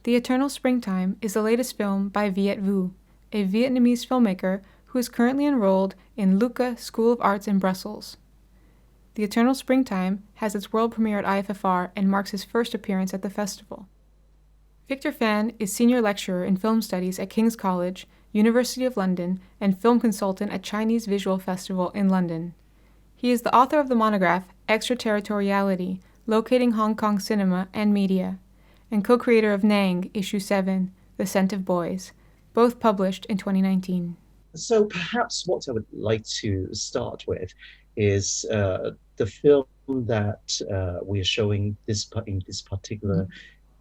The Eternal Springtime is the latest film by Viet Vu, a Vietnamese filmmaker who is currently enrolled in Lucca School of Arts in Brussels. The Eternal Springtime has its world premiere at IFFR and marks his first appearance at the festival. Victor Fan is senior lecturer in film studies at King's College, University of London, and film consultant at Chinese Visual Festival in London. He is the author of the monograph Extraterritoriality, Locating Hong Kong Cinema and Media, and co-creator of Nang, Issue 7, The Scent of Boys, both published in 2019. So perhaps what I would like to start with is the film that we are showing in this particular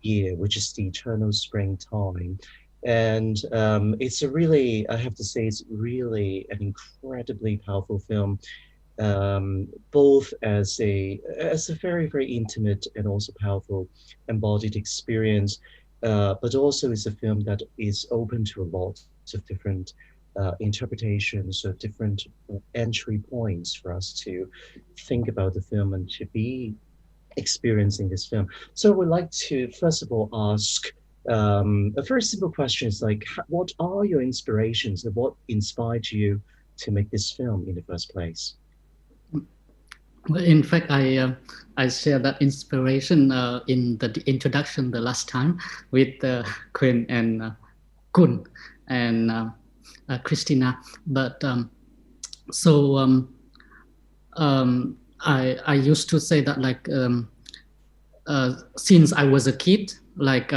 year, which is The Eternal Springtime. And it's a really, I have to say, it's really an incredibly powerful film, both as a very, very intimate and also powerful embodied experience, but also it's a film that is open to a lot of different interpretations or different entry points for us to think about the film and to be experiencing this film. So I would like to first of all ask a very simple question: is like, what are your inspirations and what inspired you to make this film in the first place? Well, in fact, I shared that inspiration in the introduction the last time with Quinn and Kun and Christina. But I used to say that like since I was a kid, like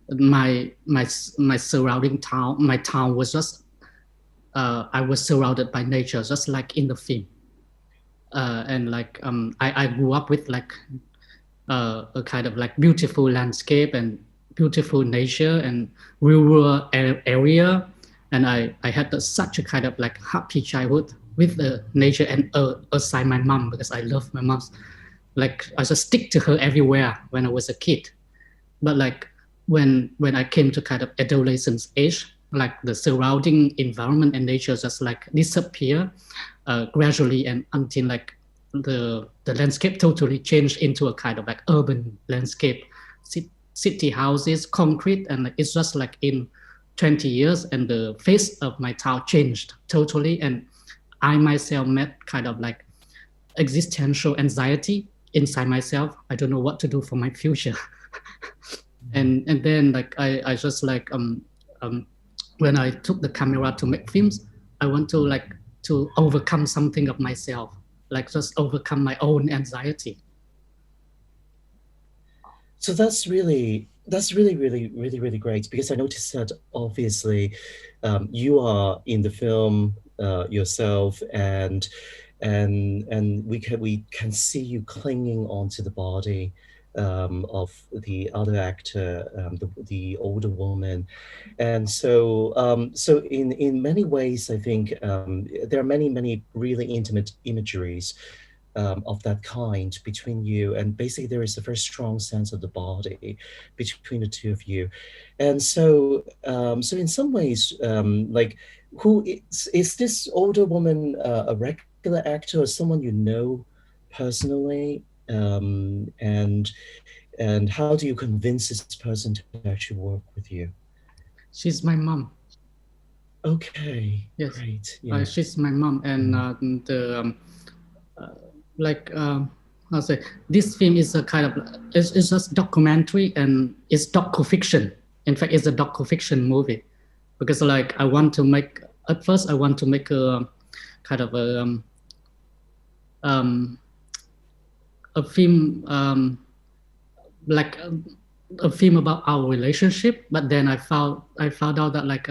my surrounding town, my town was just I was surrounded by nature, just like in the film. And like I grew up with like a kind of like beautiful landscape and beautiful nature and rural area, and I had such a kind of like happy childhood with the nature and aside my mom, because I love my mom. Like I just stick to her everywhere when I was a kid. But like when I came to kind of adolescence age, like the surrounding environment and nature just like disappear gradually, and until like the landscape totally changed into a kind of like urban landscape, city houses, concrete, and like, it's just like in 20 years and the face of my town changed totally, and I myself met kind of like existential anxiety inside myself. I don't know what to do for my future. and then like I just like when I took the camera to make films, I want to like to overcome something of myself, like just overcome my own anxiety. So that's really, really great, because I noticed that obviously you are in the film yourself, and we can see you clinging onto the body of the other actor, the older woman. And so so in many ways, I think there are many really intimate imageries of that kind between you, and basically there is a very strong sense of the body between the two of you. And so so in some ways, like, who is this older woman, a regular actor or someone you know personally? And how do you convince this person to actually work with you? She's my mom. Okay, yes. Great. Yeah. She's my mom, and like I'll say this film is a kind of it's just documentary, and it's docu-fiction. In fact, it's a docu-fiction movie, because like I want to make, at first I want to make a kind of a film like a film about our relationship. But then I found out that like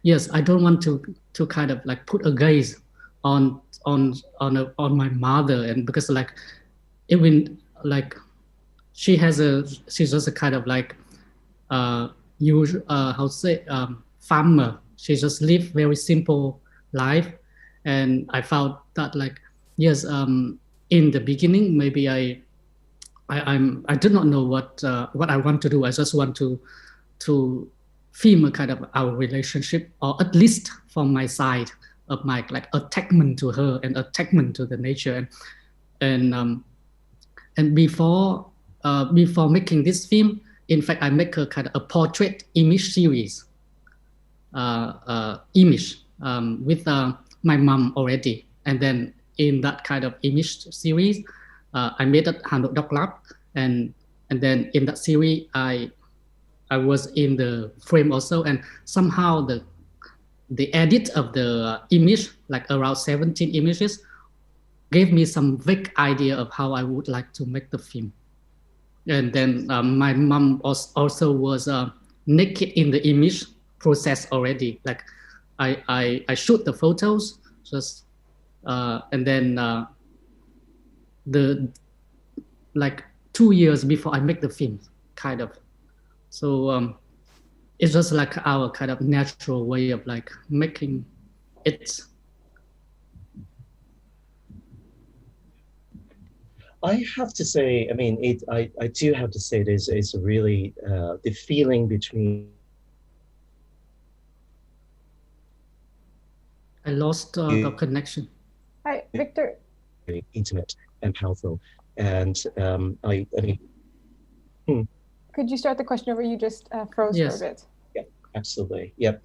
yes, I don't want to kind of like put a gaze on my mother, and because like even like she's just a kind of like usual how to say farmer. She just live very simple life, and I found that like yes, in the beginning maybe I do not know what I want to do. I just want to film a kind of our relationship, or at least from my side of my like attachment to her and attachment to the nature. And before making this film, in fact, I make a kind of a portrait image series, image with my mom already. And then in that kind of image series, I made at Hà Nội Doc Lab. And then in that series, I was in the frame also. And somehow the edit of the image, like around 17 images, gave me some vague idea of how I would like to make the film. And then my mom also was naked in the image process already. Like I shoot the photos, just and then the like 2 years before I make the film, kind of. So it's just like our kind of natural way of like making it. I have to say, I mean, I do have to say this is really the feeling between. I lost the connection. Hi, Victor. Very intimate and powerful, and I mean. Could you start the question over? You just froze for a bit. Yeah, absolutely. Yeah,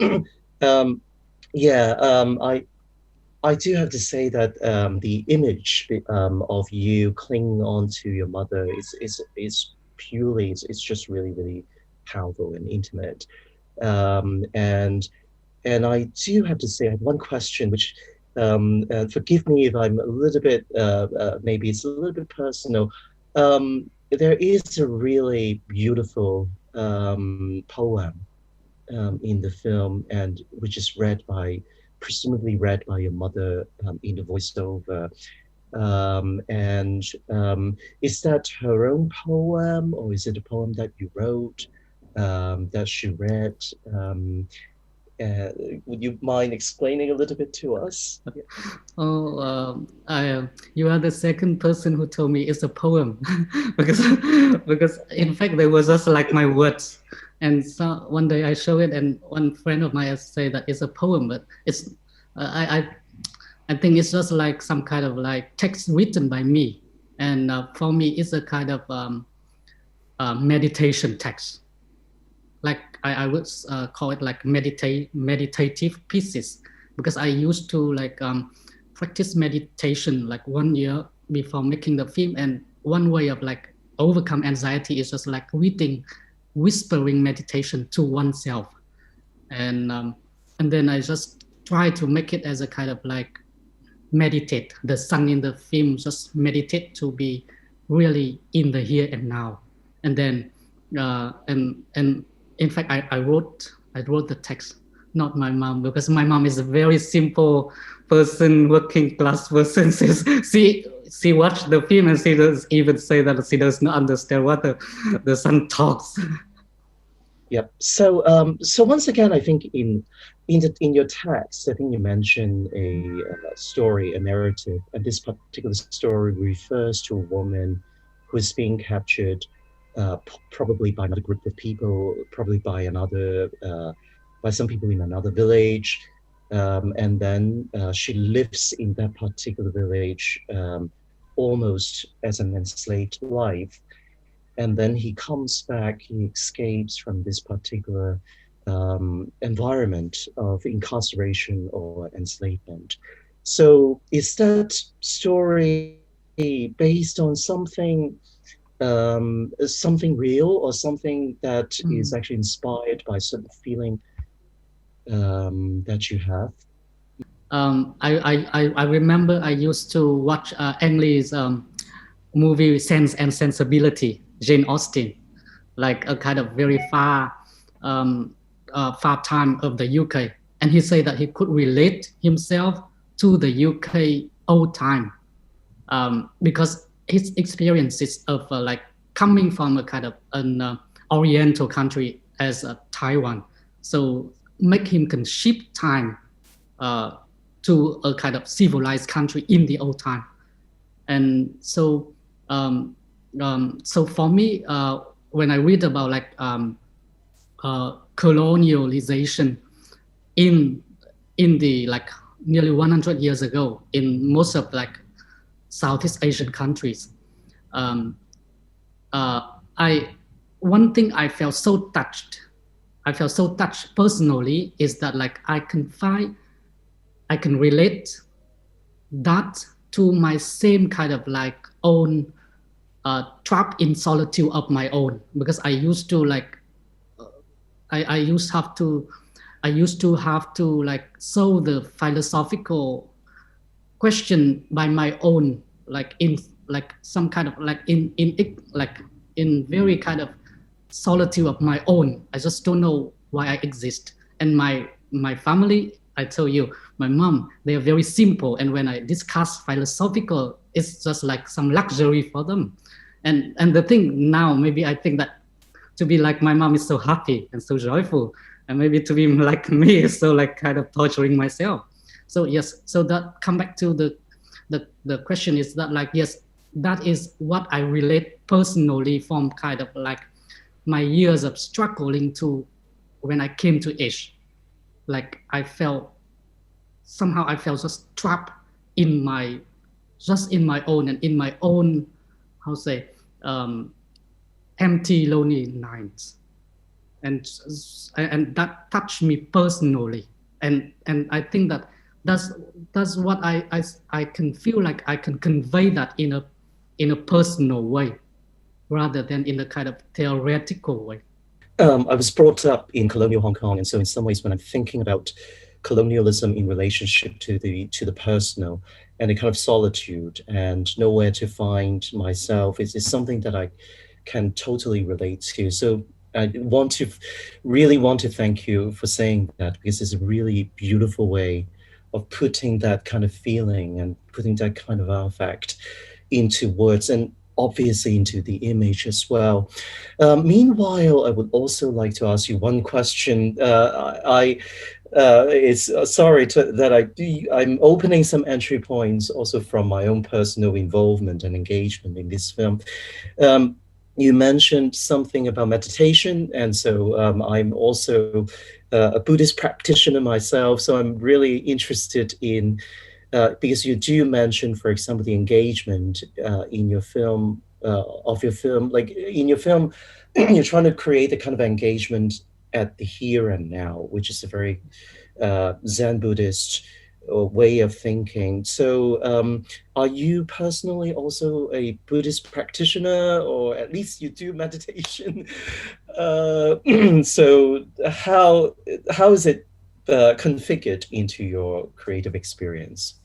I do have to say that the image of you clinging on to your mother is purely, it's just really, really powerful and intimate. And I do have to say, I have one question, which forgive me if I'm a little bit, maybe it's a little bit personal. There is a really beautiful poem in the film, and which is presumably read by your mother in the voiceover. Is that her own poem, or is it a poem that you wrote that she read? Would you mind explaining a little bit to us? Oh, you are the second person who told me it's a poem, because in fact they were just like my words. And so one day I show it, and one friend of mine say that it's a poem, but it's I think it's just like some kind of like text written by me, and for me it's a kind of meditation text. Like I would call it like meditative pieces, because I used to like practice meditation like 1 year before making the film, and one way of like overcome anxiety is just like whispering meditation to oneself, and then I just try to make it as a kind of like meditate. The son in the film just meditate to be really in the here and now, and then and in fact I wrote the text, not my mom, because my mom is a very simple person, working class person. She watched the film and she does even say that she does not understand what the son talks. Yep. So once again, I think in your text, I think you mentioned a story, a narrative, and this particular story refers to a woman who is being captured, probably by another group of people, probably by some people in another village, and then she lives in that particular village almost as an enslaved life. And then he comes back, he escapes from this particular environment of incarceration or enslavement. So is that story based on something real, or something that is actually inspired by certain feeling that you have? I remember I used to watch English movie Sense and Sensibility, Jane Austen, like a kind of very far time of the UK. And he said that he could relate himself to the UK old time because his experiences of like coming from a kind of an oriental country as Taiwan. So make him can shift time to a kind of civilized country in the old time. And so so for me, when I read about like colonialization in the like nearly 100 years ago in most of like Southeast Asian countries, I one thing I felt so touched personally is that like I can relate that to my same kind of like own trap in solitude of my own, because I used to like I used to have to like solve the philosophical question by my own, like in like some kind of like in very kind of solitude of my own. I just don't know why I exist. And my family, I tell you, my mom, they are very simple. And when I discuss philosophical, it's just like some luxury for them. And the thing now, maybe I think that to be like my mom is so happy and so joyful, and maybe to be like me is so like kind of torturing myself. So yes, so that come back to the question is that like, yes, that is what I relate personally from kind of like my years of struggling to when I came to age. Like I felt just trapped in my own and in my own, how say, empty, lonely nights, and that touched me personally, and I think that that's what I can feel like I can convey that in a personal way, rather than in a kind of theoretical way. I was brought up in colonial Hong Kong, and so in some ways, when I'm thinking about colonialism in relationship to the personal and the kind of solitude and nowhere to find myself, is something that I can totally relate to. So I really want to thank you for saying that, because it's a really beautiful way of putting that kind of feeling and putting that kind of affect into words, and obviously into the image as well. Meanwhile, I would also like to ask you one question. It's sorry that I'm opening some entry points also from my own personal involvement and engagement in this film. You mentioned something about meditation, and so I'm also a Buddhist practitioner myself. So I'm really interested in, because you do mention, for example, the engagement in your film, like in your film, you're trying to create a kind of engagement at the here and now, which is a very Zen Buddhist way of thinking. So are you personally also a Buddhist practitioner, or at least you do meditation? So how is it configured into your creative experience?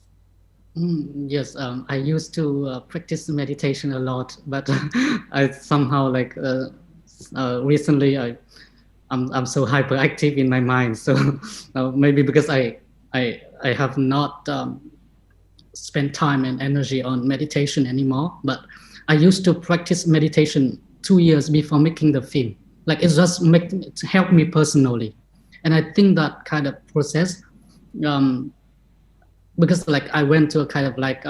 Yes, I used to practice meditation a lot, but I somehow like recently I'm so hyperactive in my mind. So maybe because I have not spent time and energy on meditation anymore. But I used to practice meditation 2 years before making the film. Like it just helped me personally, and I think that kind of process. Because like I went to a kind of like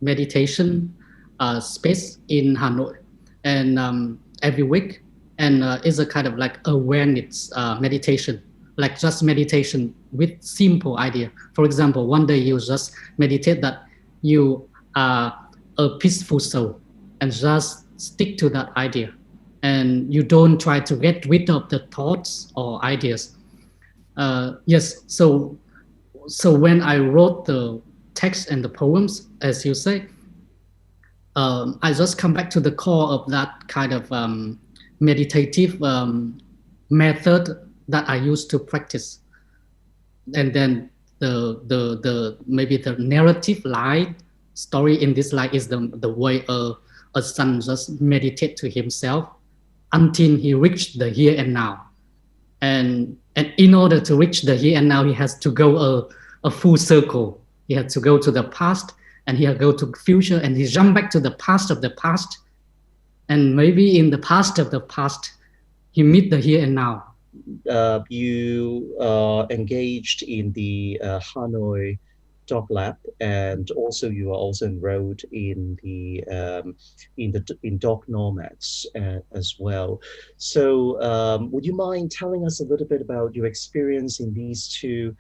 meditation space in Hanoi, and every week, and it's a kind of like awareness meditation, like just meditation with simple idea. For example, one day you just meditate that you are a peaceful soul, and just stick to that idea, and you don't try to get rid of the thoughts or ideas. Yes, so when I wrote the text and the poems, as you say, I just come back to the core of that kind of meditative method that I used to practice, and then the maybe the narrative line story in this line is the way a son just meditate to himself until he reached the here and now. And in order to reach the here and now, he has to go a full circle. He has to go to the past, and he has to go to future, and he jump back to the past of the past. And maybe in the past of the past, he meet the here and now. You are engaged in the Hanoi Dog Lab, and also you are also enrolled in Dog Nomads as well. So would you mind telling us a little bit about your experience in these two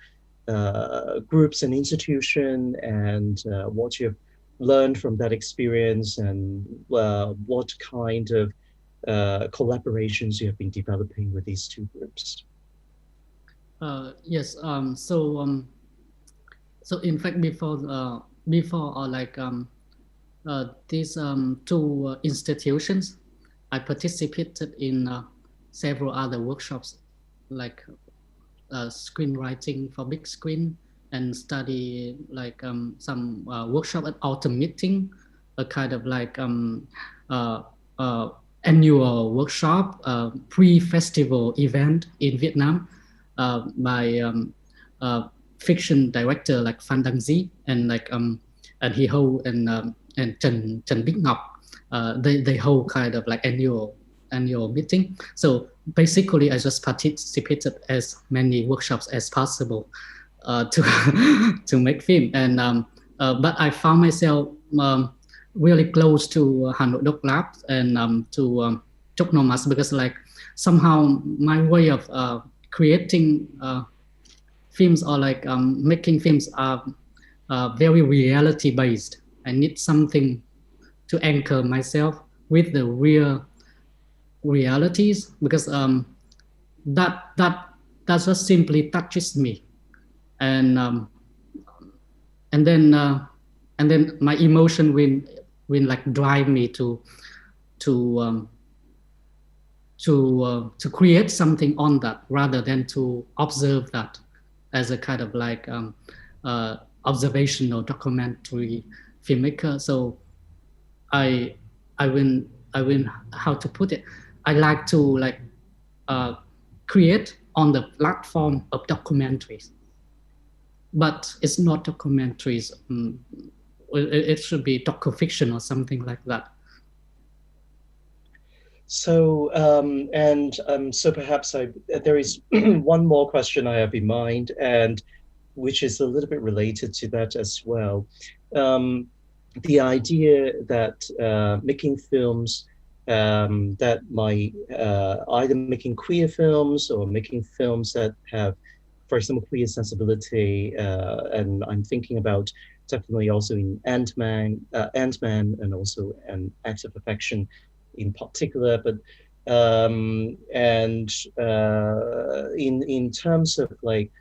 groups and institution, and what learned from that experience, and what kind of collaborations you have been developing with these two groups? Yes. So in fact, before these two institutions, I participated in several other workshops, like screenwriting for big screen, and study like some workshop at autumn meeting, a kind of like annual workshop, pre-festival event in Vietnam by fiction director like Phan and like and he hold and Trần Bích Ngọc. They hold kind of like annual meeting. So basically, I just participated as many workshops as possible to to make film. And but I found myself really close to Hanoi Doc Lab and to Chok Nomas, because like somehow my way of creating films or like making films are very reality based. I need something to anchor myself with the real realities, because that just simply touches me, and then my emotion will like drive me to create something on that, rather than to observe that as a kind of like observational documentary filmmaker. So I will how to put it, I like to like create on the platform of documentaries, but it's not documentaries. It should be docufiction or something like that. So so perhaps there is one more question I have in mind, and which is a little bit related to that as well. The idea that making films that might either making queer films or making films that have, for example, queer sensibility, and I'm thinking about definitely also in Ant-Man, and also an Act of Affection in particular, but in terms of like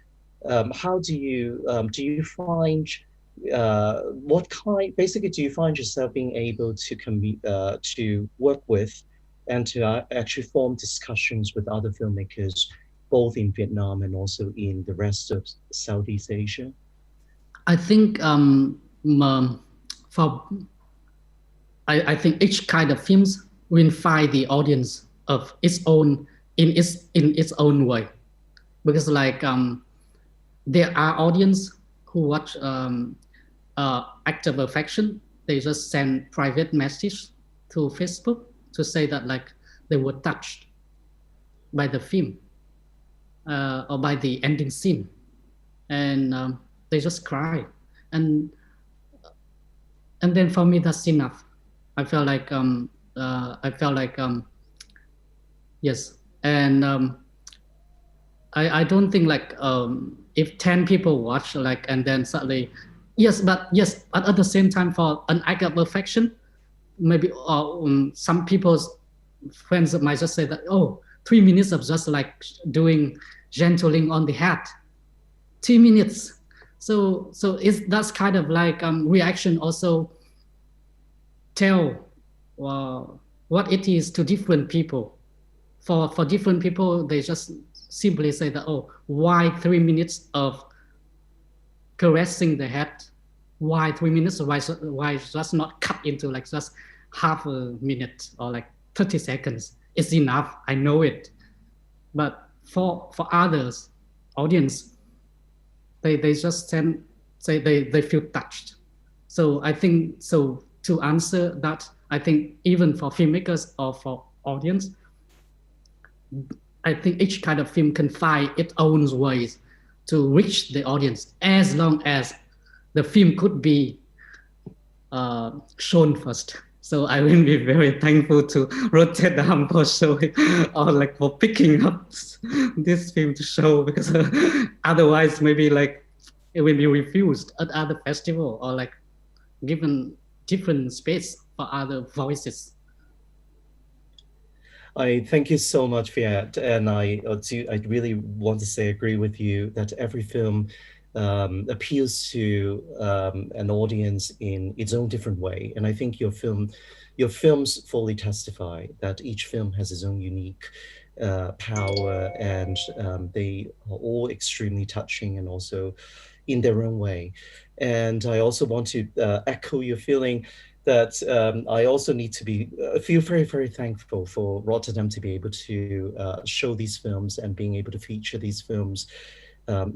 how do you find what kind, basically, do you find yourself being able to work with and to actually form discussions with other filmmakers, both in Vietnam and also in the rest of Southeast Asia? I think I think each kind of films will find the audience of its own in its own way, because like there are audience who watch Act of Affection. They just send private message to Facebook to say that like they were touched by the film or by the ending scene, and they just cry, and then for me that's enough. I felt like yes, and I don't think like if 10 people watch like and then suddenly yes, but at the same time, for an Act of Affection, maybe some people's friends might just say that, oh, 3 minutes of just like doing gentling on the head, 3 minutes. So that's kind of like reaction also tell what it is to different people. For different people, they just simply say that, oh, why 3 minutes of caressing the head? Why 3 minutes? Why just not cut into like just half a minute or like 30 seconds? It's enough. I know it. But for others, audience, they just say they feel touched. So I think, so to answer that, I think even for filmmakers or for audience, I think each kind of film can find its own ways to reach the audience, as long as the film could be shown first. So I will be very thankful to Rotterdam for showing, or like for picking up this film to show, because otherwise maybe like it will be refused at other festival, or like given different space for other voices. I thank you so much, Fiat, and I really want to say agree with you that every film appeals to an audience in its own different way, and I think your films fully testify that each film has its own unique power, and they are all extremely touching and also in their own way. And I also want to echo your feeling that I also need to feel very, very thankful for Rotterdam to be able to show these films and being able to feature these films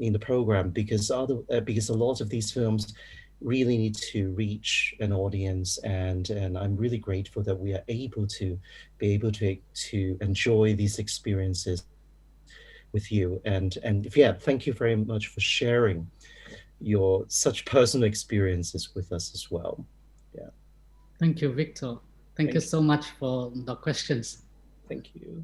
in the program, because a lot of these films really need to reach an audience, and I'm really grateful that we are able to enjoy these experiences with you. And yeah, thank you very much for sharing your such personal experiences with us as well. Yeah. Thank you, Victor. Thank you so much for the questions. Thank you.